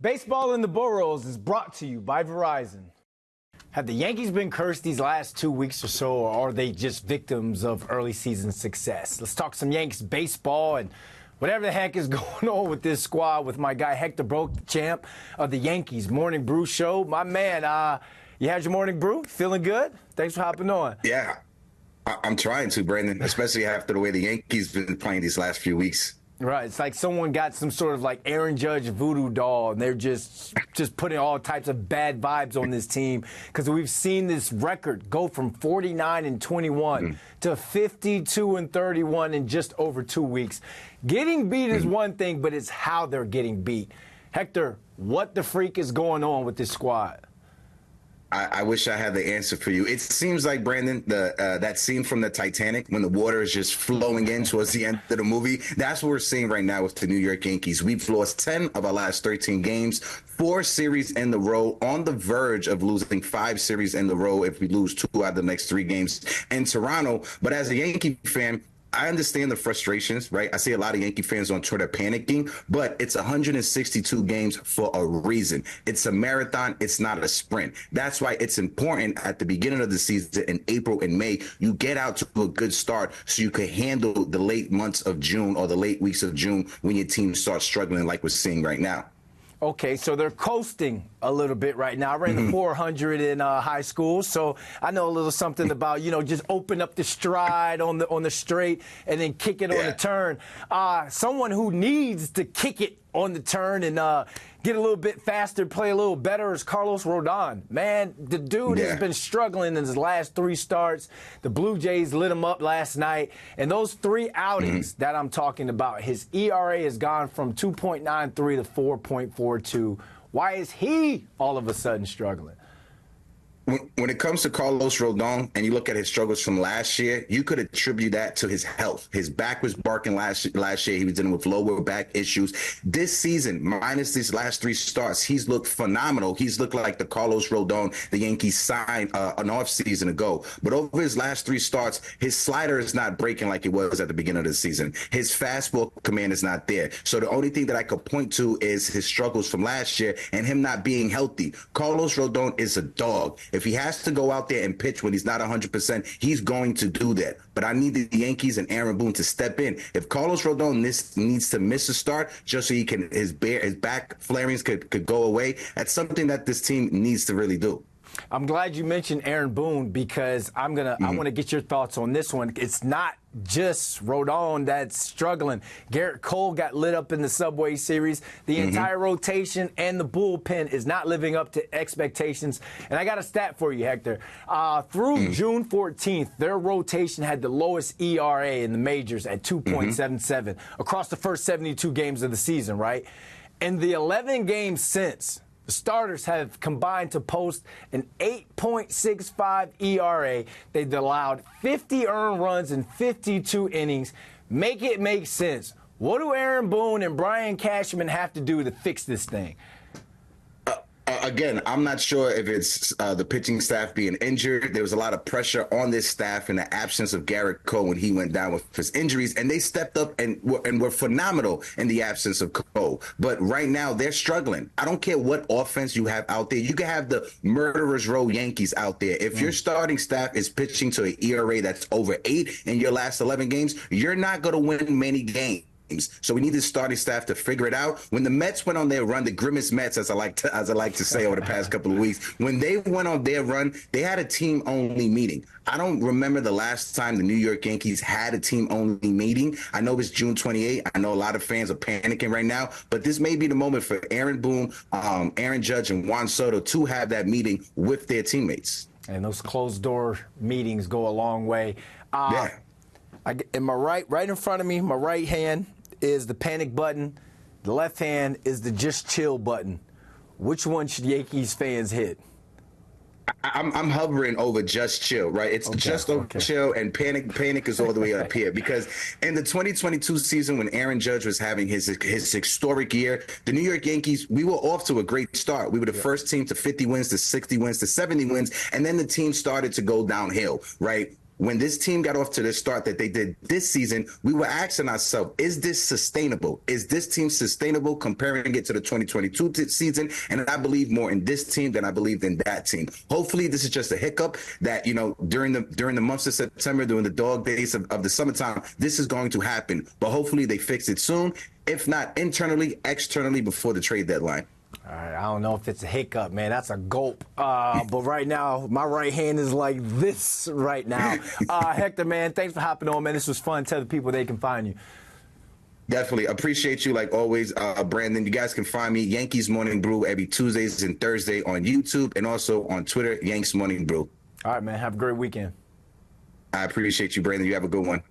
Baseball in the Boroughs is brought to you by Verizon. Have the Yankees been cursed these last 2 weeks or so, or are they just victims of early season success? Let's talk some Yanks baseball and whatever the heck is going on with this squad with my guy Hector Broke, the champ of the Yankees Morning Brew Show. My man, you had your morning brew? Feeling good? Thanks for hopping on. Yeah, I'm trying to, Brandon, especially after the way the Yankees been playing these last few weeks. Right. It's like someone got some sort of like Aaron Judge voodoo doll, and they're just putting all types of bad vibes on this team because we've seen this record go from 49-21 to 52-31 in just over 2 weeks. Getting beat is one thing, but it's how they're getting beat. Hector, what the freak is going on with this squad? I wish I had the answer for you. It seems like, Brandon, that scene from the Titanic when the water is just flowing in towards the end of the movie, that's what we're seeing right now with the New York Yankees. We've lost 10 of our last 13 games, 4 series in a row, on the verge of losing 5 series in a row if we lose 2 out of the next 3 games in Toronto. But as a Yankee fan, I understand the frustrations, right? I see a lot of Yankee fans on Twitter panicking, but it's 162 games for a reason. It's a marathon. It's not a sprint. That's why it's important at the beginning of the season in April and May, you get out to a good start so you can handle the late months of June or the late weeks of June when your team starts struggling like we're seeing right now. Okay, so they're coasting a little bit right now. I ran the 400 in high school, so I know a little something about, just open up the stride on the straight and then kick it on the turn. Someone who needs to kick it on the turn and get a little bit faster, play a little better is Carlos Rodon. Man, the dude has been struggling in his last 3 starts. The Blue Jays lit him up last night. And those 3 outings that I'm talking about, his ERA has gone from 2.93 to 4.42. Why is he all of a sudden struggling? When it comes to Carlos Rodon and you look at his struggles from last year, you could attribute that to his health. His back was barking last year. He was dealing with lower back issues. This season, minus these last 3 starts, he's looked phenomenal. He's looked like the Carlos Rodon the Yankees signed an offseason ago. But over his last 3 starts, his slider is not breaking like it was at the beginning of the season. His fastball command is not there. So the only thing that I could point to is his struggles from last year and him not being healthy. Carlos Rodon is a dog. If he has to go out there and pitch when he's not 100%, he's going to do that. But I need the Yankees and Aaron Boone to step in. If Carlos Rodon needs to miss a start just so he can his back flarings could go away, that's something that this team needs to really do. I'm glad you mentioned Aaron Boone because I want to get your thoughts on this one. It's not just Rodon that's struggling. Garrett Cole got lit up in the Subway Series. The entire rotation and the bullpen is not living up to expectations. And I got a stat for you, Hector. Through June 14th, their rotation had the lowest ERA in the majors at 2.77 across the first 72 games of the season, right? In the 11 games since, the starters have combined to post an 8.65 ERA. They've allowed 50 earned runs in 52 innings. Make it make sense. What do Aaron Boone and Brian Cashman have to do to fix this thing? Again, I'm not sure if it's the pitching staff being injured. There was a lot of pressure on this staff in the absence of Garrett Cole when he went down with his injuries, and they stepped up and were phenomenal in the absence of Cole. But right now, they're struggling. I don't care what offense you have out there. You can have the murderers row Yankees out there. If your starting staff is pitching to an ERA that's over 8 in your last 11 games, you're not going to win many games. So we need the starting staff to figure it out. When the Mets went on their run, the grimace Mets, as I like to say over the past couple of weeks, when they went on their run, they had a team-only meeting. I don't remember the last time the New York Yankees had a team-only meeting. I know it's June 28th. I know a lot of fans are panicking right now, but this may be the moment for Aaron Boone, Aaron Judge, and Juan Soto to have that meeting with their teammates. And those closed-door meetings go a long way. In my right in front of me, my right hand is the panic button. The left hand is the just chill button. Which one should Yankees fans hit? I'm hovering over just chill, right? It's just over chill, and panic is all the way up here. Because in the 2022 season, when Aaron Judge was having his historic year, the New York Yankees, we were off to a great start. We were the first team to 50 wins, to 60 wins, to 70 wins, and then the team started to go downhill, right? when this team got off to the start that they did this season, we were asking ourselves, is this sustainable? Is this team sustainable, comparing it to the 2022 season? And I believe more in this team than I believed in that team. Hopefully this is just a hiccup that, you know, during the months of September, during the dog days of the summertime, this is going to happen. But hopefully they fix it soon. If not internally, externally before the trade deadline. All right, I don't know if it's a hiccup, man. That's a gulp. But right now, my right hand is like this right now. Hector, man, thanks for hopping on, man. This was fun. Tell the people they can find you. Definitely. Appreciate you like always, Brandon. You guys can find me, Yankees Morning Brew, every Tuesdays and Thursday on YouTube and also on Twitter, Yanks Morning Brew. All right, man. Have a great weekend. I appreciate you, Brandon. You have a good one.